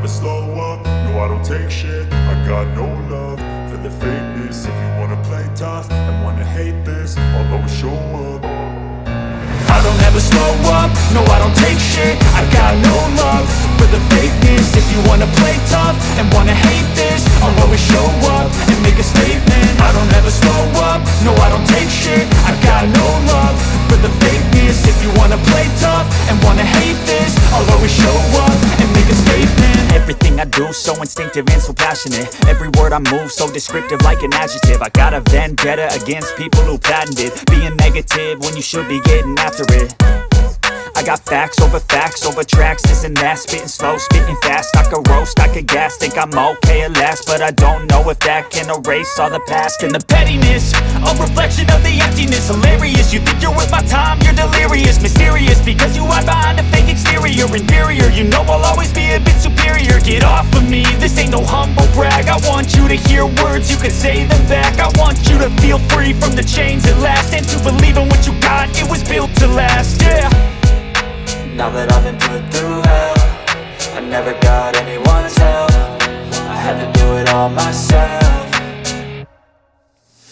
slow up, no I don't take shit. I got no love for the fakeness. If you wanna play tough and wanna hate this, I'll always show up. I don't ever slow up, no I don't take shit. I got no love for the fakeness. If you wanna play tough and wanna hate this, I'll always show up and make a statement. I don't ever slow up, no I don't take shit. I got no love for the fakeness. If you wanna play tough and wanna hate this, I'll always show up and make a statement. Everything I do so instinctive and so passionate. Every word I move so descriptive like an adjective. I got a vendetta against people who patented being negative when you should be getting after it. I got facts over tracks, this and that. Spitting slow, spitting fast. I could roast, I could gas. Think I'm okay at last, but I don't know if that can erase all the past. And the pettiness, a reflection of the emptiness. Hilarious, you think you're worth my time, you're delirious. Mysterious, because you hide behind a fake exterior. Inferior, you know I'll always be a bit superior. Get off of me, this ain't no humble brag. I want you to hear words, you can say them back. I want you to feel free from the chains at last, and to believe in what you got, it was built to last, yeah. Now that I've been put through hell, I never got anyone's help. I had to do it all myself.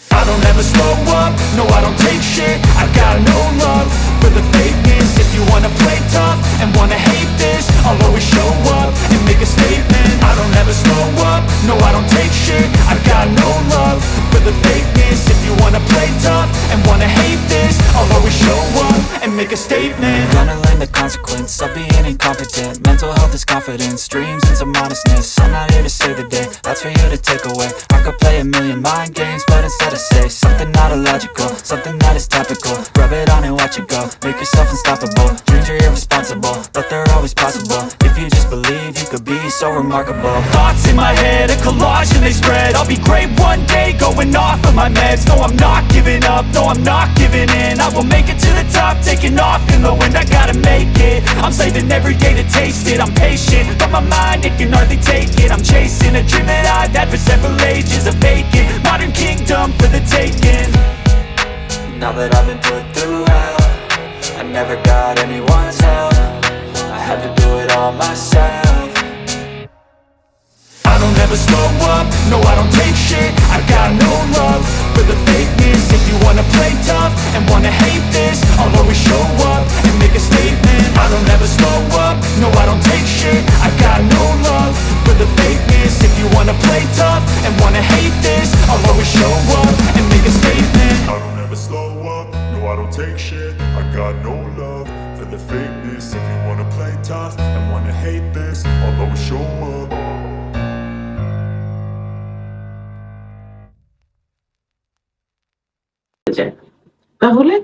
I don't ever slow up, no I don't take shit. I got no love for the fakeness. If you wanna play tough and wanna hate this, I'll always show up and make a statement. I don't ever slow up, no I don't take shit. I got no love for the fakeness. If you wanna play tough and wanna hate this, I'll always show up and make a statement. Gonna learn the consequence of being incompetent. Mental health is confidence, dreams and some modestness. I'm not here to save the day, that's for you to take away. I could play a million mind games, but instead I say something not illogical, something that is topical. Rub it on and watch it go, make yourself unstoppable. Dreams are irresponsible, but they're always possible. If you just believe, you could be so remarkable. Thoughts in my head, a collage and they spread. I'll be great one day, going off of my meds. No, I'm not giving up, no, I'm not giving in. I will make it to the top, taking off in the wind. I gotta make it, I'm saving every day to taste it. I'm patient, but my mind, it can hardly take it. I'm chasing a dream that I've had for several ages. A vacant, modern kingdom for the taking. Now that I've been put through hell, I never got anyone's help. I had to do it all myself. I don't ever slow up, no I don't take shit. I got no love for the fakeness. If you wanna play tough and wanna hate this, I'll always show up and make a statement. I don't ever slow up, no I don't take shit. I got no love for the fakeness. If you wanna play tough and wanna hate this, I'll always show up and make a statement. I don't ever slow up, no I don't take shit. I got no love for the fakeness. If you wanna play tough and wanna hate this, I'll always show up. তাহলে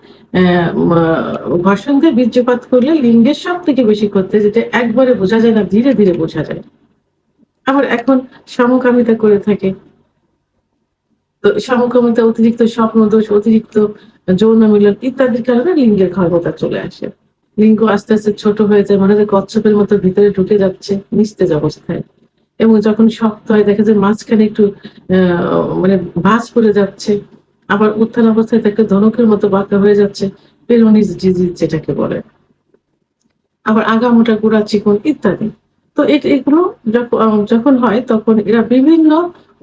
ভাষণকে বীর্যপাত করলে লিঙ্গের সব থেকে বেশি করতে, যেটা একবারে বোঝা যায় না, ধীরে ধীরে বোঝা যায়। আবার এখন সমকামিতা করে থাকে, তো সমকামিতা, অতিরিক্ত স্বপ্ন দোষ, অতিরিক্ত যৌন মিলন ইত্যাদির কারণে লিঙ্গের ক্ষমতা চলে আসে। লিঙ্গ আস্তে আস্তে ছোট হয়ে যায়, মনে হয় কচ্ছপের মতো ভিতরে ঢুকে যাচ্ছে নিস্তেজ অবস্থায়, এবং যখন শক্ত হয় দেখে যে মাঝখানে একটু মানে ভাঁজ পড়ে যাচ্ছে, আবার উত্থান অবস্থায় তাকে ধনুকের মতো বাঁকা হয়ে যাচ্ছে, পেরোনিস ডিজিজ যেটাকে বলে, আবার আগামোটা গোড়া চিকন ইত্যাদি। তো এগুলো যখন হয় তখন এরা বিভিন্ন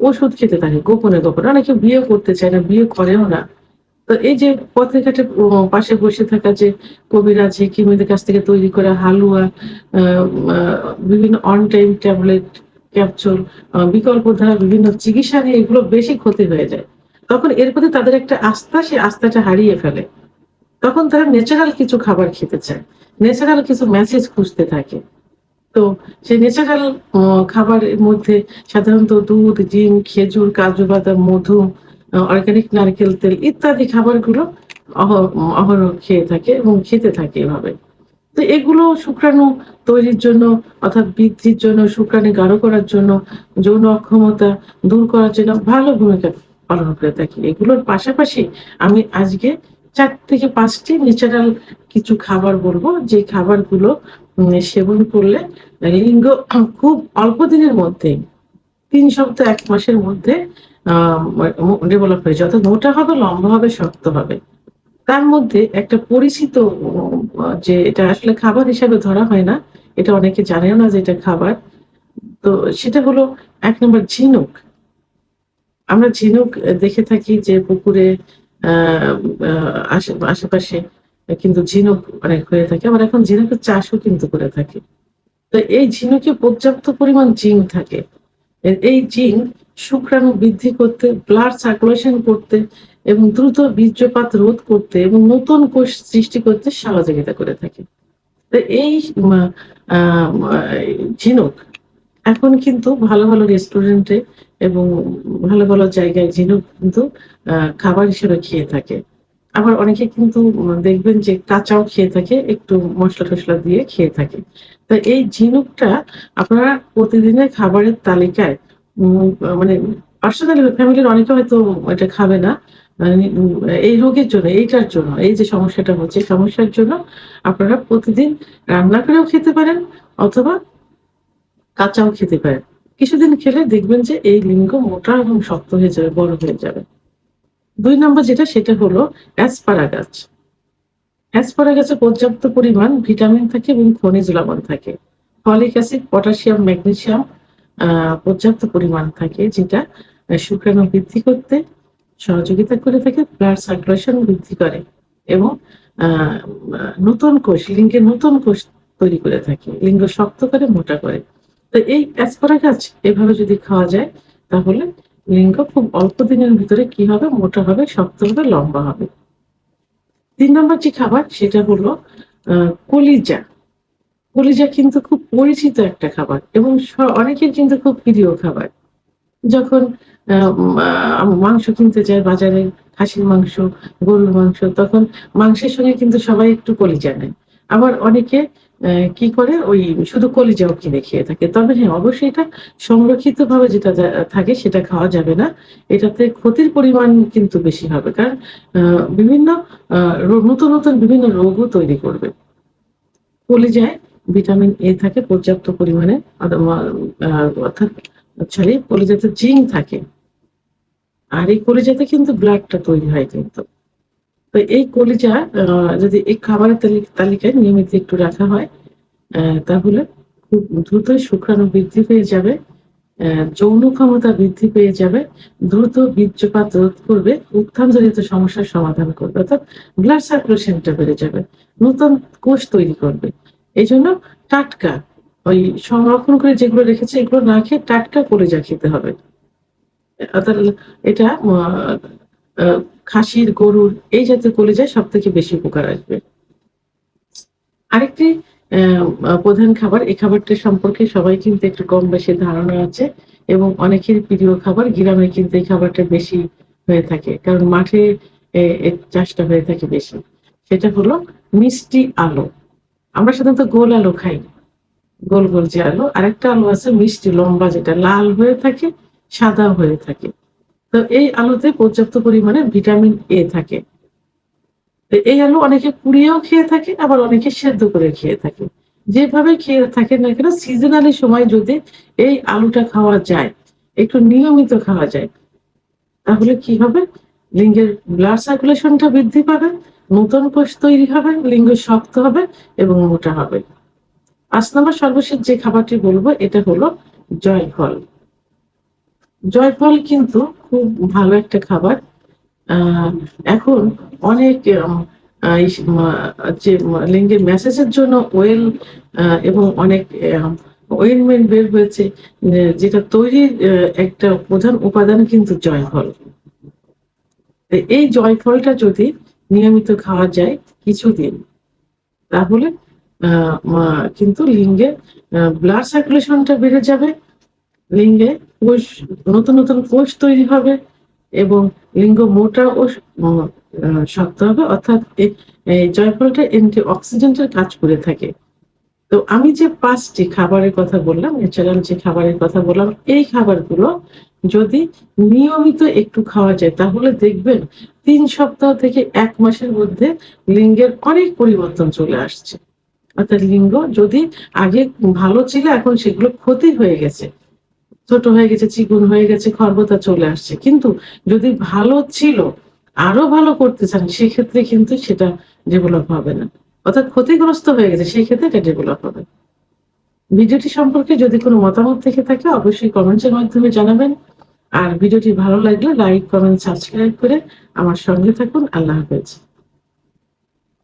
ওষুধ খেতে থাকে গোপনে গোপনে। অনেকে বিয়ে করতে চায় না, বিয়ে করেও না। তো এই যে পথে ঘাটে পাশে বসে থাকা যে কবিরাজ হেকিমদের কাছ থেকে তৈরি করা হালুয়া, বিভিন্ন অন টাইম ট্যাবলেট, ক্যাপসুল, বিকল্প ধারা বিভিন্ন চিকিৎসা নিয়ে এগুলো বেশি ক্ষতি হয়ে যায়। তখন এর প্রতি তাদের একটা আস্থা, সেই আস্থাটা হারিয়ে ফেলে। তখন তারা ন্যাচারাল কিছু খাবার খেতে চায়, ন্যাচারাল কিছু মেসেজ খুঁজতে থাকে। তো সেই ন্যাচারাল খাবারের মধ্যে সাধারণত দুধ, ডিম, খেজুর, কাজু বাদাম, মধু, অর্গানিক নারকেল তেল ইত্যাদি খাবারগুলো অহরহ খেয়ে থাকে এবং খেতে থাকে এভাবে। তো এগুলো শুক্রাণু তৈরির জন্য, অর্থাৎ বৃদ্ধির জন্য, শুক্রাণু গাঢ় করার জন্য, যৌন অক্ষমতা দূর করার জন্য ভালো ভূমিকা পালন করে থাকি। এগুলোর পাশাপাশি আমি আজকে 4 থেকে 5টি ন্যাচারাল কিছু খাবার বলবো, যে খাবারগুলো সেবন করলে লিঙ্গ খুব অল্প দিনের মধ্যে, 3 সপ্তাহ 1 মাসের মধ্যে ডেভেলপ হয়ে যায়, অর্থাৎ মোটা হবে, লম্বা হবে, শক্ত হবে। তার মধ্যে একটা পরিচিত, যে এটা আসলে খাবার হিসাবে ধরা হয় না, এটা অনেকে জানেও না যে এটা খাবার, তো সেটা হলো ১ নম্বর ঝিনুক। আমরা ঝিনুক দেখে থাকি যে পুকুরে আ আ আশেপাশে কিন্তু ঝিনুক অনেক হয়ে থাকে। আবার এখন ঝিনুকের চাষও কিন্তু করে থাকে। তো এই ঝিনুকে পর্যাপ্ত পরিমাণ জিঙ্ক থাকে। এই জিঙ্ক শুক্রাণু বৃদ্ধি করতে, ব্লাড সার্কুলেশন করতে এবং দ্রুত বীর্যপাত রোধ করতে এবং নতুন কোষ সৃষ্টি করতে সহযোগিতা করে থাকে। তো এই মা আ মা ঝিনুক এখন কিন্তু ভালো, ভালো রেস্টুরেন্টে এবং ভালো, ভালো জায়গায় ঝিনুক কিন্তু খাবার হিসেবে খেয়ে থাকে। আবার অনেকে কিন্তু দেখবেন যে কাঁচাও খেয়ে থাকে, একটু মসলা-টসলা দিয়ে খেয়ে থাকে। তো এই ঝিনুকটা আপনারা প্রতিদিনের খাবারের তালিকায় মানে পার্সোনালি ফ্যামিলির অনেকে হয়তো এটা খাবে না। এই রোগের জন্য, এইটার জন্য, এই যে সমস্যাটা হচ্ছে, এই সমস্যার জন্য আপনারা প্রতিদিন রান্না করেও খেতে পারেন অথবা কাঁচাও খেতে পারেন। কিছুদিন খেলে দেখবেন যে এই লিঙ্গ মোটা এবং শক্ত হয়ে যাবে, বড় হয়ে যাবে। ২ নম্বর যেটা সেটা হলো অ্যাসপারাগাস। অ্যাসপারাগাসে পর্যাপ্ত পরিমাণ ভিটামিন থাকে এবং খনিজ লবণ থাকে। ফলিক অ্যাসিড, পটাশিয়াম, ম্যাগনেসিয়াম আ পর্যাপ্ত পরিমাণ থাকে যেটা শুক্রাণু বৃদ্ধি করতে সহযোগিতা করে থাকে, ব্লাড সার্কুলেশন বৃদ্ধি করে এবং আ আ নতুন কোষ, লিঙ্গের নতুন কোষ তৈরি করে থাকে। লিঙ্গ শক্ত করে, মোটা করে। তো এই অ্যাসপারাগাস এভাবে যদি খাওয়া যায় তাহলে লিঙ্গ খুব অল্প দিনের ভিতরে কি হবে? মোটা হবে, শক্ত হবে, লম্বা হবে। ৩ নম্বর যে খাবার সেটা হলো আ কলিজা। কলিজা কিন্তু খুব পরিচিত একটা খাবার এবং অনেকের কিন্তু খুব প্রিয় খাবার। যখন মাংস কিনতে যায় বাজারে, খাসির মাংস, গরুর মাংস, তখন মাংসের সঙ্গে কিন্তু সবাই একটু কলিজা নেয়। আবার অনেকে কি করে ওই শুধু কলিজাও কিনে খেয়ে থাকে। তবে হ্যাঁ, অবশ্যই এটা সংরক্ষিতভাবে যেটা থাকে সেটা খাওয়া যাবে না। এটাতে ক্ষতির পরিমাণ কিন্তু বেশি হবে। কারণ আ বিভিন্ন আ নতুন, নতুন বিভিন্ন রোগও তৈরি করবে। কলিজায় ভিটামিন এ থাকে পর্যাপ্ত পরিমাণে আ অর্থাৎ কলিজাতে জিঙ্ক থাকে। আর এই কলিজাতে কিন্তু ব্লাডটা তৈরি হয় কিন্তু। তো এই কলিজা যদি এই খাবারের তালিকায় নিয়মিত একটু রাখা হয়, তাহলে খুব দ্রুতই শুক্রাণু বৃদ্ধি পেয়ে যাবে, যৌন ক্ষমতা বৃদ্ধি পেয়ে যাবে, দ্রুত বীর্যপাত রোধ করবে, উত্থানজনিত সমস্যার সমাধান করবে। অর্থাৎ ব্লাড সার্কুলেশনটা বেড়ে যাবে। নতুন কোষ তৈরি করবে। এজন্য টাটকা ওই সংরক্ষণ করে যেগুলো রেখেছে এগুলো না খেয়ে টাটকা কলিজা খেতে হবে। অর্থাৎ এটা আ খাসির, গরুর এই জাতীয় কলিজায় সবথেকে বেশি উপকার আসবে। আরেকটি অ্যা আ প্রধান খাবার, এই খাবারটি সম্পর্কে সবাই কিন্তু একটু কম বেশি ধারণা আছে এবং অনেকের প্রিয় খাবার। গ্রামে কিন্তু এই খাবারটা বেশি হয়ে থাকে। কারণ মাঠে এর চাষটা হয়ে থাকে বেশি। সেটা হলো মিষ্টি আলু। আমরা সাধারণত গোল আলু খাই। গোল, গোল যে আলু। আরেকটা আলু আছে মিষ্টি লম্বা যেটা লাল হয়ে থাকে, সাদা হয়ে থাকে। তো এই আলুতে পর্যাপ্ত পরিমাণে ভিটামিন এ থাকে। তো এই আলু অনেকে পুড়িয়েও খেয়ে থাকে, আবার অনেকে সেদ্ধ করে খেয়ে থাকে। যেভাবে খেয়ে থাকেন না কেন সিজনালি সময় যদি এই আলুটা খাওয়া যায়, একটু নিয়মিত খাওয়া যায়, তাহলে কি হবে? লিঙ্গের ব্লাড সার্কুলেশনটা বৃদ্ধি পাবে, নতুন কোষ তৈরি হবে, লিঙ্গ শক্ত হবে এবং মোটা হবে। ৫ নম্বর সর্বশেষ যে খাবারটি বলব এটা হলো জয়ফল। জয়ফল কিন্তু খুব ভালো একটা খাবার। আ এখন অনেক আম আ ইস মা যে লিঙ্গের মেসেজের জন্য ওয়েল এবং অনেক ওয়েলমেন্ট বের হয়েছে যেটা তৈরির একটা প্রধান উপাদান কিন্তু জয়ফল। এই জয়ফলটা যদি নিয়মিত খাওয়া যায় কিছুদিন তাহলে আ মা কিন্তু লিঙ্গের ব্লাড সার্কুলেশনটা বেড়ে যাবে। লিঙ্গে কোষ নতুন, নতুন কোষ তৈরি হবে এবং লিঙ্গ মোটা ও শক্ত হবে। অর্থাৎ এই জয়ফলটা অ্যান্টি-অক্সিডেন্ট এর কাজ করে থাকে। তো আমি যে ৫ টি খাবারের কথা বললাম, ন্যাচারাল যে খাবারের কথা বললাম, এই খাবারগুলো যদি নিয়মিত একটু খাওয়া যায় তাহলে দেখবেন ৩ সপ্তাহ থেকে ১ মাসের মধ্যে লিঙ্গের অনেক পরিবর্তন চলে আসছে। অর্থাৎ লিঙ্গ যদি আগে ভালো ছিল এখন সেগুলো ক্ষতি হয়ে গেছে। ছোট হয়ে গেছে, চিকন হয়ে গেছে, খর্বতা চলে আসছে। কিন্তু যদি ভালো ছিল, আরো ভালো করতে চান সেক্ষেত্রে কিন্তু সেটা ডেভেলপ হবে না। অর্থাৎ ক্ষতিগ্রস্ত হয়ে গেছে সেক্ষেত্রে এটা ডেভেলপ হবে। ভিডিওটি সম্পর্কে যদি কোনো মতামত থেকে থাকে অবশ্যই কমেন্টের মাধ্যমে জানাবেন। আর ভিডিওটি ভালো লাগলে লাইক, কমেন্ট, সাবস্ক্রাইব করে আমার সঙ্গে থাকুন। আল্লাহ হাফেজ।